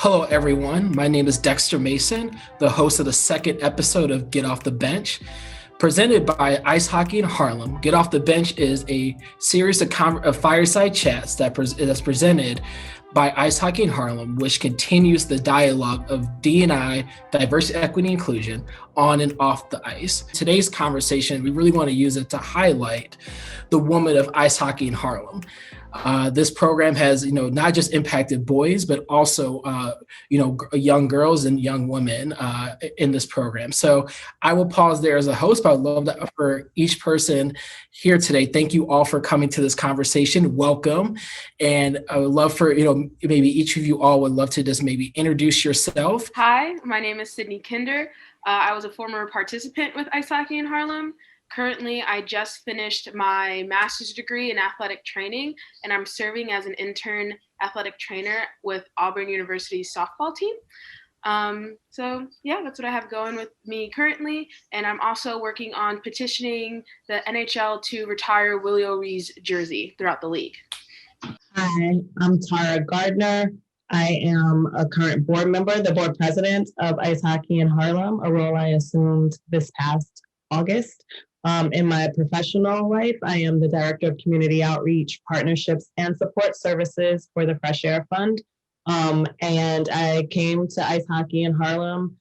Hello, everyone. My name is Dexter Mason, the host of the second episode of Get Off the Bench. Presented by Ice Hockey in Harlem, Get Off the Bench is a series of fireside chats that's presented by Ice Hockey in Harlem, which continues the dialogue of D&I, diversity, equity, inclusion, on and off the ice. Today's conversation, we really want to use it to highlight the woman of Ice Hockey in Harlem. This program has, not just impacted boys, but also, young girls and young women in this program. So I will pause there as a host, but I'd love that for each person here today. Thank you all for coming to this conversation. Welcome. And I would love for, maybe each of you all would love to just maybe introduce yourself. Hi, my name is Sydney Kinder. I was a former participant with Ice Hockey in Harlem. Currently, I just finished my master's degree in athletic training, and I'm serving as an intern athletic trainer with Auburn University's softball team. That's what I have going with me currently. And I'm also working on petitioning the NHL to retire Willie O'Ree's jersey throughout the league. Hi, I'm Tara Gardner. I am a current board member, the board president of Ice Hockey in Harlem, a role I assumed this past August. In my professional life, I am the Director of Community Outreach, Partnerships, and Support Services for the Fresh Air Fund. And I came to Ice Hockey in Harlem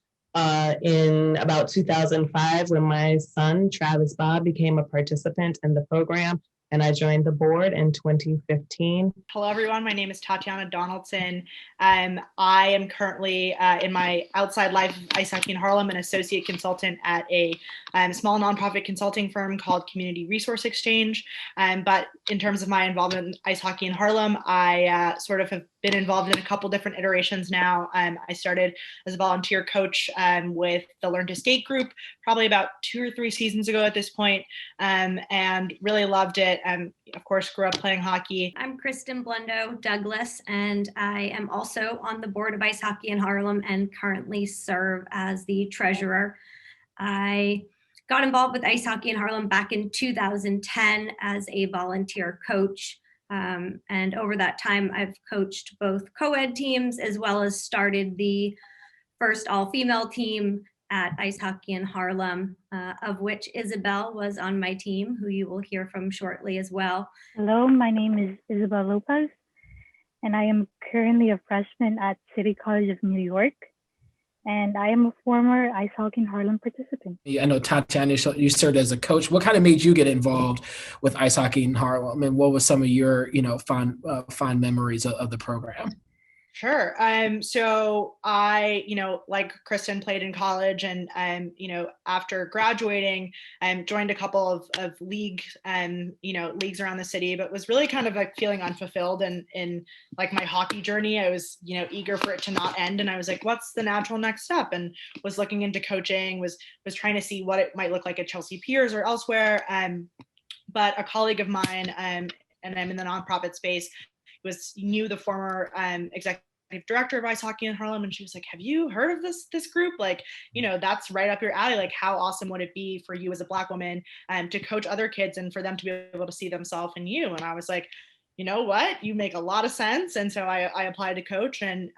in about 2005 when my son, Travis Bob, became a participant in the program, and I joined the board in 2015. Hello, everyone. My name is Tatiana Donaldson. I am currently in my outside life of Ice Hockey in Harlem, an associate consultant at a small nonprofit consulting firm called Community Resource Exchange. But in terms of my involvement in Ice Hockey in Harlem, I sort of have been involved in a couple different iterations now. I started as a volunteer coach with the Learn to Skate group probably about 2 or 3 seasons ago at this point, and really loved it. Of course, grew up playing hockey. I'm Kristin Blundo Douglas, and I am also on the board of Ice Hockey in Harlem and currently serve as the treasurer. I got involved with Ice Hockey in Harlem back in 2010 as a volunteer coach. And over that time, I've coached both co-ed teams as well as started the first all-female team at Ice Hockey in Harlem, of which Isabel was on my team, who you will hear from shortly as well. Hello, my name is Isabel Lopez, and I am currently a freshman at City College of New York. And I am a former Ice Hockey in Harlem participant. I know, Tatiana, you served as a coach. What kind of made you get involved with Ice Hockey in Harlem? And what was some of your, fond memories of the program? Sure. So I, like Kristin, played in college, and after graduating, joined a couple of leagues, leagues around the city, but was really kind of like feeling unfulfilled in like my hockey journey. I was, eager for it to not end, and I was like, what's the natural next step? And was looking into coaching, was trying to see what it might look like at Chelsea Piers or elsewhere. But a colleague of mine, and I'm in the nonprofit space, knew the former executive director of Ice Hockey in Harlem, and she was like, have you heard of this group? Like, that's right up your alley. Like, how awesome would it be for you as a Black woman to coach other kids and for them to be able to see themselves in you? And I was like, you know what, you make a lot of sense. And so I applied to coach, and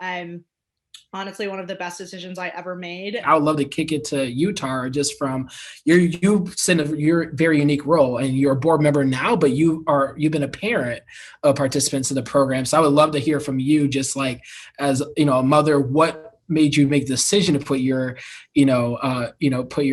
honestly, one of the best decisions I ever made. I would love to kick it to you, Tara, just from your very unique role, and you're a board member now, but you've been a parent of participants in the program. So I would love to hear from you, just like as a mother, what made you make the decision to put your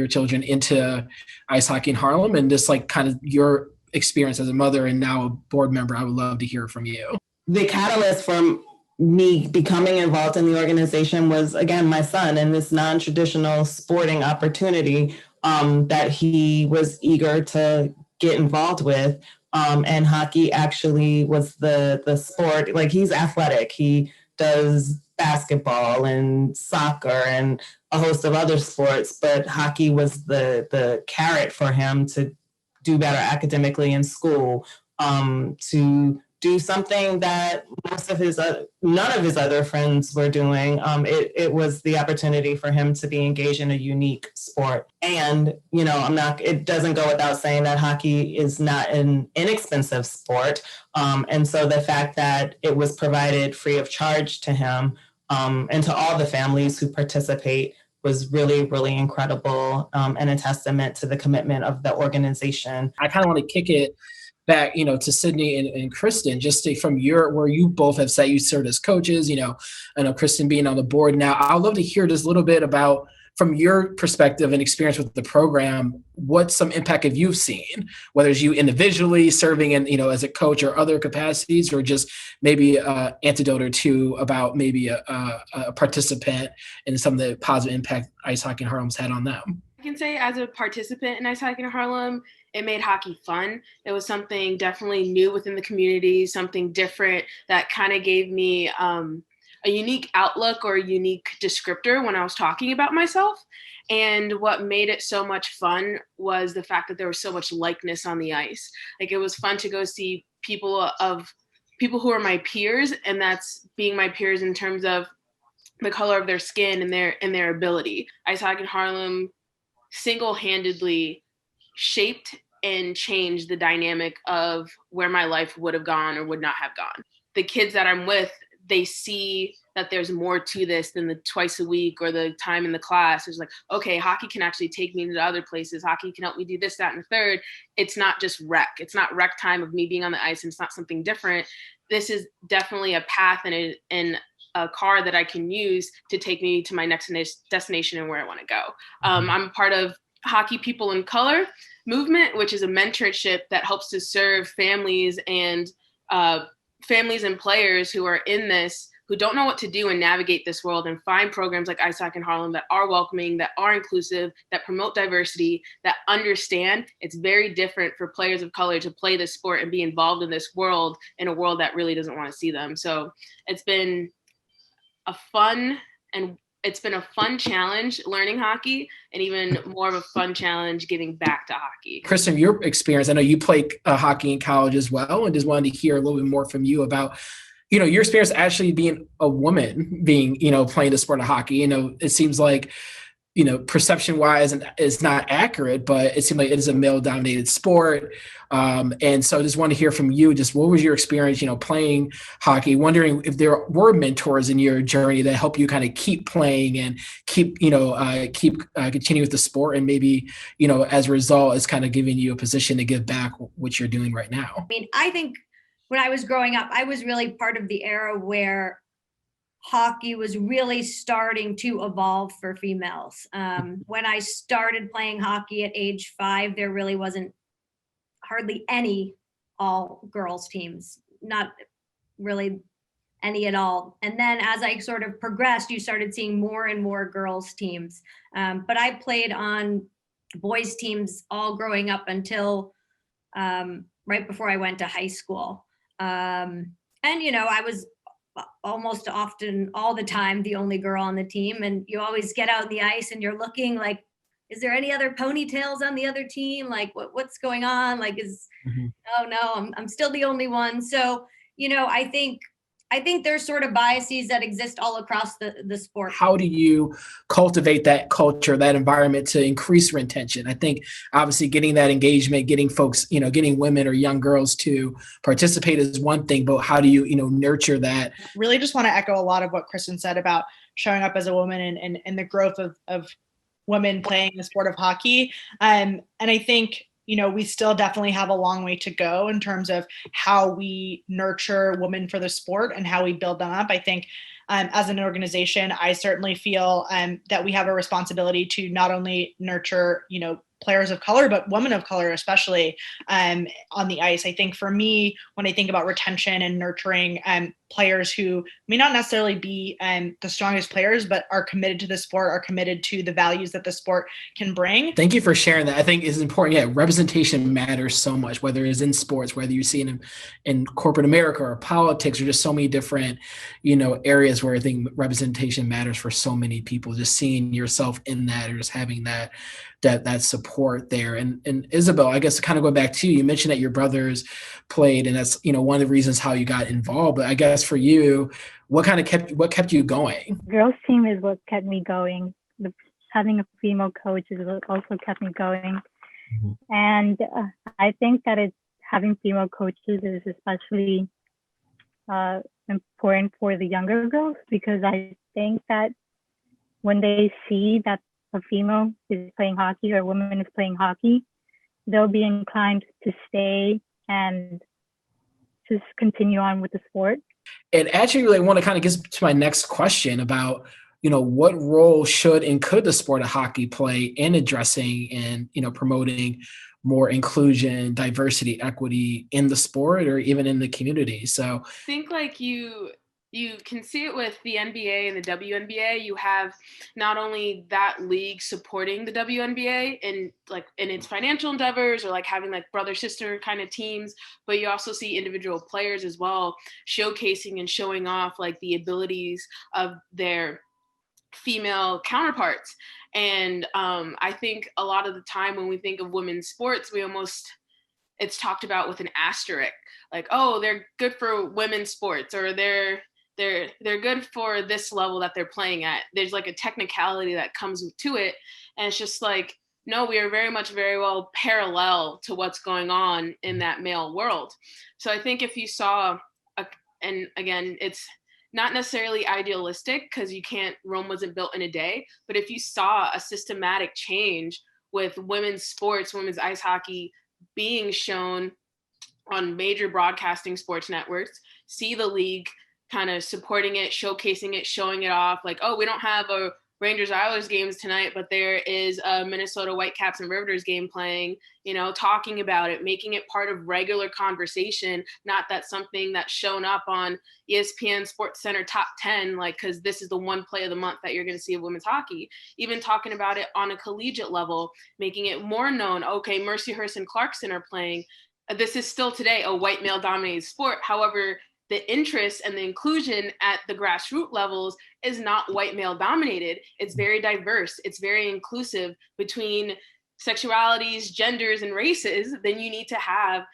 children into Ice Hockey in Harlem, and just like kind of your experience as a mother and now a board member. I would love to hear from you. The catalyst from me becoming involved in the organization was, again, my son and this non-traditional sporting opportunity that he was eager to get involved with. And hockey actually was the sport. Like, he's athletic. He does basketball and soccer and a host of other sports, but hockey was the carrot for him to do better academically in school, to do something that none of his other friends were doing. It was the opportunity for him to be engaged in a unique sport. And, it doesn't go without saying that hockey is not an inexpensive sport. And so the fact that it was provided free of charge to him and to all the families who participate was really, really incredible, and a testament to the commitment of the organization. I kind of want to kick it back, to Sydney and Kristin, just from where you both have said you served as coaches, I know Kristin being on the board now. I'd love to hear just a little bit about, from your perspective and experience with the program, what some impact have you seen, whether it's you individually serving in, as a coach or other capacities, or just maybe an anecdote or two about maybe a participant and some of the positive impact Ice Hockey in Harlem's had on them. I can say as a participant in Ice Hockey in Harlem, it made hockey fun. It was something definitely new within the community, something different that kind of gave me a unique outlook or a unique descriptor when I was talking about myself. And what made it so much fun was the fact that there was so much likeness on the ice. Like, it was fun to go see people who are my peers, and that's being my peers in terms of the color of their skin and their ability. Ice Hockey in Harlem single-handedly shaped and changed the dynamic of where my life would have gone or would not have gone. The kids that I'm with, they see that there's more to this than the twice a week or the time in the class. It's like, okay, hockey can actually take me to other places. Hockey can help me do this, that, and the third. It's not just rec. It's not rec time of me being on the ice, and it's not something different. This is definitely a path and a car that I can use to take me to my next destination and where I want to go. I'm part of Hockey People in Color movement, which is a mentorship that helps to serve families and players who are in this, who don't know what to do and navigate this world, and find programs like Ice Hockey in Harlem that are welcoming, that are inclusive, that promote diversity, that understand it's very different for players of color to play this sport and be involved in this world, in a world that really doesn't want to see them. So it's been a fun challenge learning hockey, and even more of a fun challenge giving back to hockey. Kristin, your experience, I know you played hockey in college as well, and just wanted to hear a little bit more from you about, your experience actually being a woman, being, playing the sport of hockey. It seems like, perception wise is not accurate, but it seems like it is a male dominated sport. And so I just want to hear from you, just what was your experience, playing hockey, wondering if there were mentors in your journey that help you kind of keep playing and keep continue with the sport, and maybe, as a result, it's kind of giving you a position to give back what you're doing right now. I mean, I think when I was growing up, I was really part of the era where hockey was really starting to evolve for females. When I started playing hockey at age 5, there really wasn't hardly any all girls teams, not really any at all. And then as I sort of progressed, you started seeing more and more girls teams. But I played on boys teams all growing up until right before I went to high school. And, I was almost often all the time the only girl on the team, and you always get out on the ice and you're looking like, is there any other ponytails on the other team? Like what's going on? Like oh no, I'm still the only one. So, I think there's sort of biases that exist all across the sport. How do you cultivate that culture, that environment to increase retention? I think obviously getting that engagement, getting folks, getting women or young girls to participate is one thing, but how do you, nurture that? Really just want to echo a lot of what Kristin said about showing up as a woman and the growth of women playing the sport of hockey. And I think, we still definitely have a long way to go in terms of how we nurture women for the sport and how we build them up. I think as an organization, I certainly feel that we have a responsibility to not only nurture, players of color, but women of color, especially on the ice. I think for me, when I think about retention and nurturing players who may not necessarily be the strongest players, but are committed to the sport, are committed to the values that the sport can bring. Thank you for sharing that. I think it's important. Yeah, representation matters so much, whether it's in sports, whether you see it in corporate America or politics, or just so many different, areas where I think representation matters for so many people. Just seeing yourself in that, or just having that support there. And Isabel, I guess kind of going back to you, you mentioned that your brothers played, and that's, one of the reasons how you got involved. But I guess for you, what kept you going? Girls team is what kept me going. Having a female coach is what also kept me going. Mm-hmm. And I think that having female coaches is especially important for the younger girls, because I think that when they see that a female is playing hockey or a woman is playing hockey, they'll be inclined to stay and just continue on with the sport. And actually, I want to kind of get to my next question about, what role should and could the sport of hockey play in addressing and, promoting more inclusion, diversity, equity in the sport or even in the community. So I think like you can see it with the NBA and the WNBA. You have not only that league supporting the WNBA in its financial endeavors or like having like brother sister kind of teams, but you also see individual players as well showcasing and showing off like the abilities of their female counterparts. And I think a lot of the time when we think of women's sports, it's talked about with an asterisk, like, oh, they're good for women's sports, or they're good for this level that they're playing at. There's like a technicality that comes to it. And it's just like, no, we are very well parallel to what's going on in that male world. So I think if you saw, and again, it's not necessarily idealistic because Rome wasn't built in a day, but if you saw a systematic change with women's sports, women's ice hockey being shown on major broadcasting sports networks, see the league kind of supporting it, showcasing it, showing it off, like, oh, we don't have a Rangers Islanders games tonight, but there is a Minnesota Whitecaps and Riveters game playing, talking about it, making it part of regular conversation, not that something that's shown up on ESPN Sports Center top 10, like, because this is the one play of the month that you're going to see of women's hockey. Even talking about it on a collegiate level, making it more known. Okay, Mercyhurst and Clarkson are playing. This is still today a white male dominated sport. However, the interest and the inclusion at the grassroots levels is not white male dominated. It's very diverse. It's very inclusive between sexualities, genders, and races. Then you need to have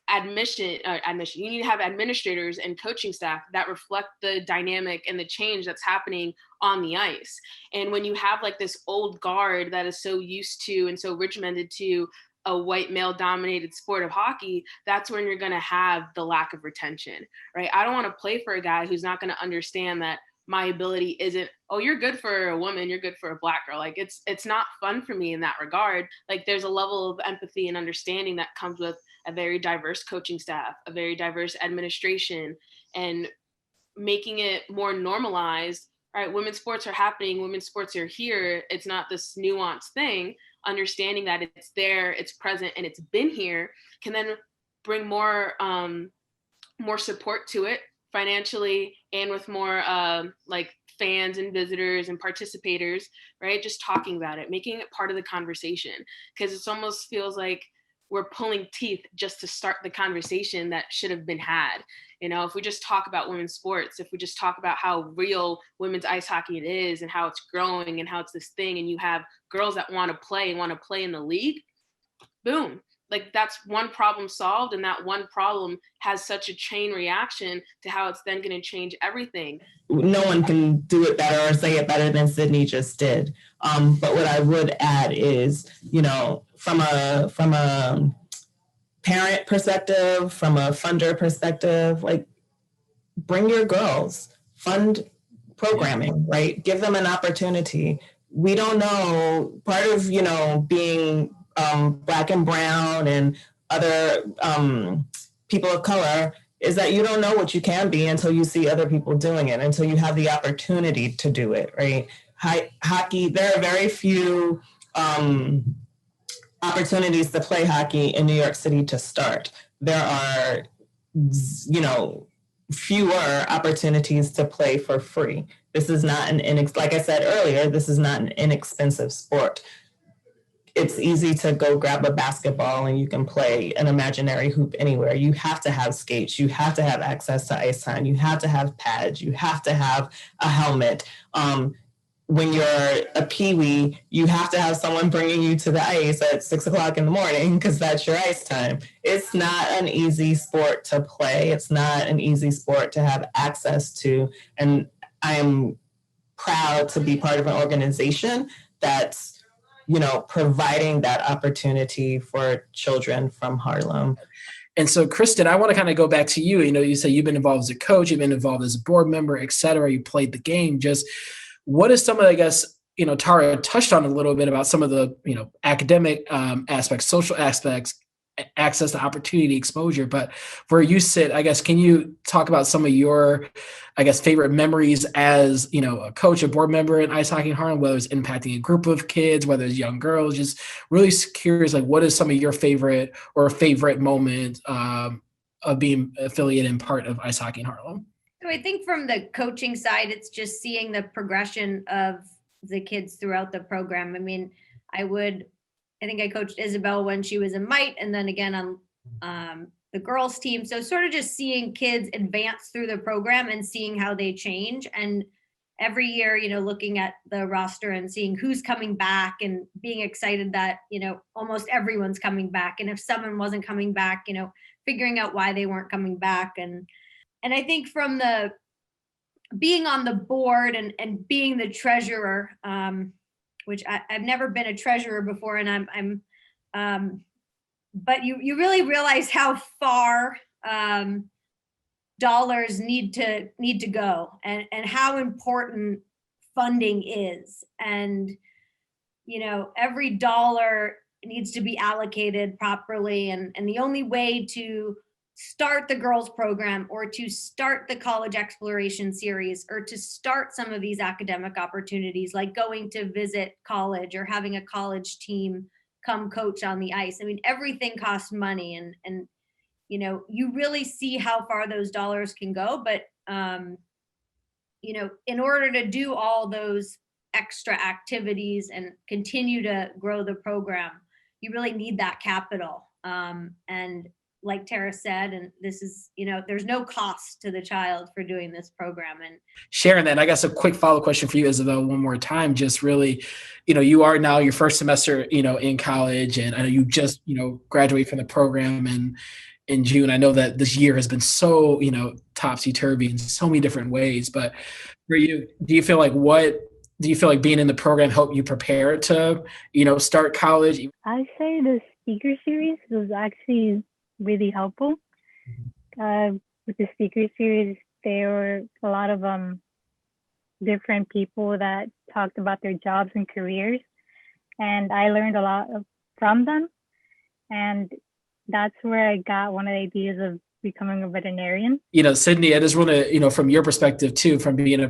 you need to have administrators and coaching staff that reflect the dynamic and the change that's happening on the ice. And when you have like this old guard that is so used to and so regimented to a white male dominated sport of hockey, that's when you're going to have the lack of retention, right? I don't want to play for a guy who's not going to understand that my ability isn't, oh, you're good for a woman, you're good for a Black girl. Like it's not fun for me in that regard. Like there's a level of empathy and understanding that comes with a very diverse coaching staff, a very diverse administration, and making it more normalized. Right, women's sports are happening, women's sports are here. It's not this nuanced thing. Understanding that it's there, it's present, and it's been here can then bring more support to it financially and with more like fans and visitors and participators, right? Just talking about it, making it part of the conversation, because it almost feels like we're pulling teeth just to start the conversation that should have been had. If we just talk about women's sports, if we just talk about how real women's ice hockey it is and how it's growing and how it's this thing, and you have girls that want to play in the league, boom. Like that's one problem solved, and that one problem has such a chain reaction to how it's then going to change everything. No one can do it better or say it better than Sydney just did. But what I would add is, from a parent perspective, from a funder perspective, like bring your girls, fund programming, right? Give them an opportunity. We don't know, part of, being Black and brown and other people of color is that you don't know what you can be until you see other people doing it, until you have the opportunity to do it, right? Hockey, there are very few opportunities to play hockey in New York City to start. There are, fewer opportunities to play for free. This is not like I said earlier, this is not an inexpensive sport. It's easy to go grab a basketball and you can play an imaginary hoop anywhere. You have to have skates. You have to have access to ice time. You have to have pads. You have to have a helmet. When you're a peewee, you have to have someone bringing you to the ice at 6 o'clock in the morning because that's your ice time. It's not an easy sport to play. It's not an easy sport to have access to. And I am proud to be part of an organization that's, providing that opportunity for children from Harlem. And so, Kristin, I want to kind of go back to you. You say you've been involved as a coach, you've been involved as a board member, et cetera. You played the game. Just what is some of, I guess, Tara touched on a little bit about some of the, academic aspects, social aspects, access to opportunity, exposure. But where you sit, I guess, can you talk about some of your, I guess, favorite memories as, a coach, a board member in Ice Hockey in Harlem, whether it's impacting a group of kids, whether it's young girls, just really curious, like, what is some of your favorite moment of being affiliated and part of Ice Hockey in Harlem? So I think from the coaching side, it's just seeing the progression of the kids throughout the program. I mean, I think I coached Isabel when she was a mite, and then again on the girls team. So sort of just seeing kids advance through the program and seeing how they change. And every year, looking at the roster and seeing who's coming back and being excited that, almost everyone's coming back. And if someone wasn't coming back, figuring out why they weren't coming back. And I think from the being on the board and being the treasurer, which I've never been a treasurer before, and but you really realize how far dollars need to go, and how important funding is, and every dollar needs to be allocated properly, and the only way to start the girls program or to start the college exploration series or to start some of these academic opportunities like going to visit college or having a college team come coach on the ice. I mean, everything costs money, and you really see how far those dollars can go. But in order to do all those extra activities and continue to grow the program, you really need that capital. And like Tara said, and this is, there's no cost to the child for doing this program. And sharing that, and I guess a quick follow-up question for you, Isabel, one more time, just really, you are now your first semester, in college, and I know you just, graduate from the program in June. I know that this year has been so, topsy-turvy in so many different ways, but for you, do you feel like being in the program helped you prepare to, start college? I say the speaker series was actually really helpful. With the speaker series, there were a lot of different people that talked about their jobs and careers, and I learned a lot from them. And that's where I got one of the ideas of becoming a veterinarian. Sydney, I just want to, from your perspective too, from being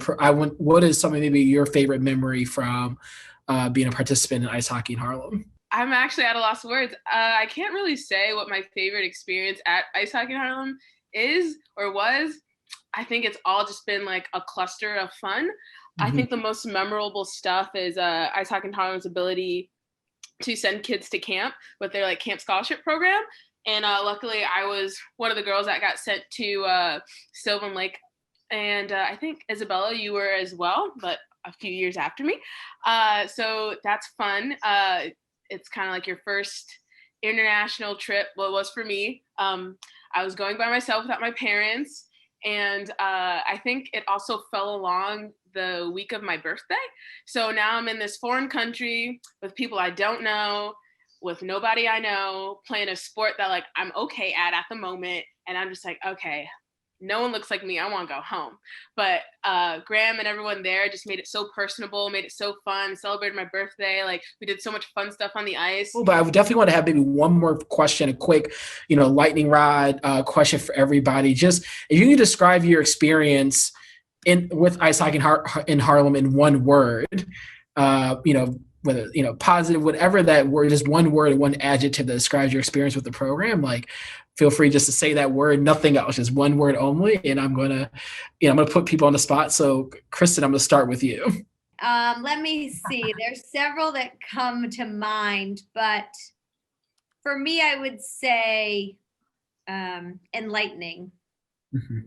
what is some of maybe your favorite memory from being a participant in Ice Hockey in Harlem? I'm actually at a loss of words. I can't really say what my favorite experience at Ice Hockey in Harlem is or was. I think it's all just been like a cluster of fun. Mm-hmm. I think the most memorable stuff is Ice Hockey in Harlem's ability to send kids to camp with their like camp scholarship program. And luckily I was one of the girls that got sent to Sylvan Lake. And I think Isabella, you were as well, but a few years after me. So that's fun. It's kind of like your first international trip. Well, it was for me. I was going by myself without my parents. And I think it also fell along the week of my birthday. So now I'm in this foreign country with people I don't know, with nobody I know, playing a sport that like I'm okay at the moment. And I'm just like, okay, no one looks like me. I want to go home. But Graham and everyone there just made it so personable, made it so fun, celebrated my birthday. Like we did so much fun stuff on the ice. But I would definitely want to have maybe one more question, a quick, lightning rod question for everybody. Just if you can describe your experience with Ice Hockey in Harlem in one word, whether, positive, whatever that word, just one word, one adjective that describes your experience with the program, like feel free just to say that word, nothing else, just one word only. And I'm going to put people on the spot. So Kristin, I'm going to start with you. Let me see. There's several that come to mind, but for me, I would say enlightening. Mm-hmm.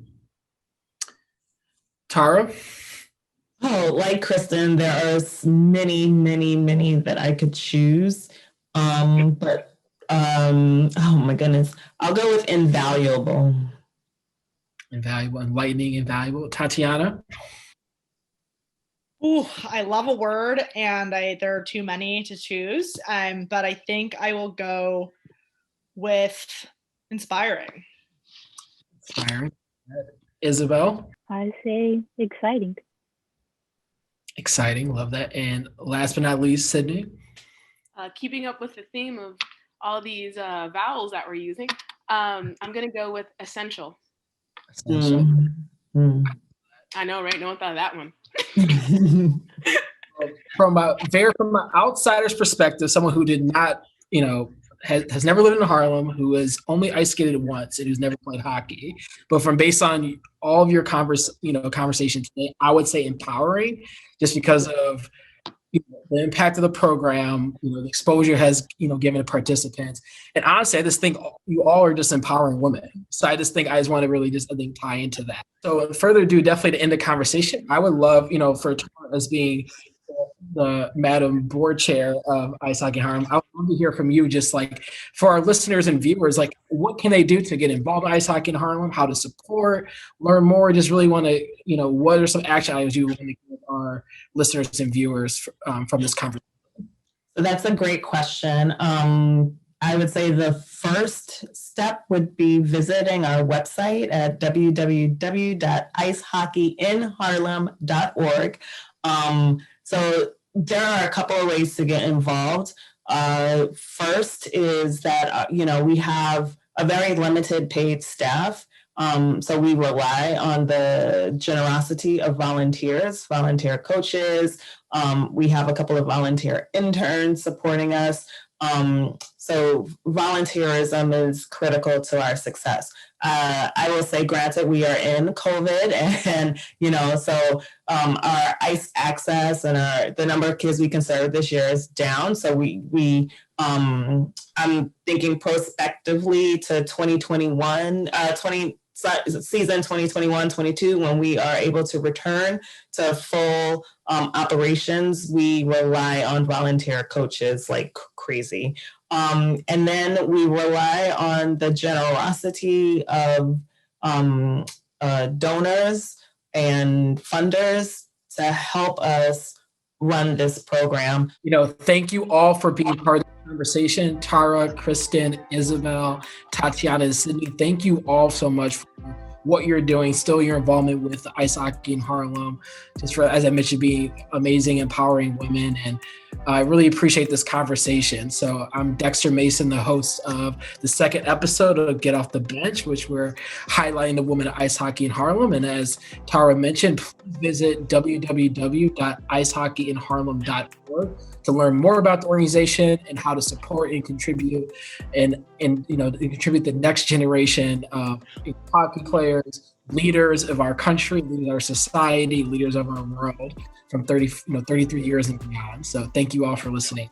Tara? Oh, like Kristin, there are many, many, many that I could choose. But oh my goodness, I'll go with invaluable. Invaluable, enlightening, invaluable. Tatiana? Ooh, I love a word, and there are too many to choose. But I think I will go with Inspiring. Isabel? I say exciting. Exciting, love that. And last but not least, Sydney? Keeping up with the theme of all these vowels that we're using, I'm going to go with essential. I know, right? No one thought of that one. From an outsider's perspective, someone who did not, has never lived in Harlem, who has only ice skated once and who's never played hockey, but from based on all of your conversation today, I would say empowering, just because of the impact of the program, the exposure has, given to participants. And honestly, I just think you all are just empowering women. So I just want to really tie into that. So further ado, definitely to end the conversation, I would love, for Tara, as being the Madam Board Chair of Ice Hockey Harlem, I would love to hear from you, just like for our listeners and viewers, like what can they do to get involved in Ice Hockey in Harlem, how to support, learn more, just really want to, what are some action items you want to give our listeners and viewers from this conversation? So that's a great question. I would say the first step would be visiting our website at www.icehockeyinharlem.org. So there are a couple of ways to get involved. First is that, we have a very limited paid staff. So we rely on the generosity of volunteers, volunteer coaches. We have a couple of volunteer interns supporting us. So volunteerism is critical to our success. I will say, granted, we are in COVID and, so our ICE access and the number of kids we can serve this year is down. So I'm thinking prospectively to 2021, season 2021-22, when we are able to return to full operations, we rely on volunteer coaches like crazy. And then we rely on the generosity of donors and funders to help us run this program. Thank you all for being part of the conversation. Tara, Kristin, Isabel, Tatiana, and Sydney, thank you all so much for what you're doing, still your involvement with Ice Hockey in Harlem, just for, as I mentioned, being amazing, empowering women. And I really appreciate this conversation. So I'm Dexter Mason, the host of the second episode of Get Off the Bench, which we're highlighting the women of ice hockey in Harlem. And as Tara mentioned, please visit www.icehockeyinharlem.org to learn more about the organization and how to support and contribute and contribute the next generation of hockey players, leaders of our country, leaders of our society, leaders of our world from 33 years and beyond. So thank you all for listening.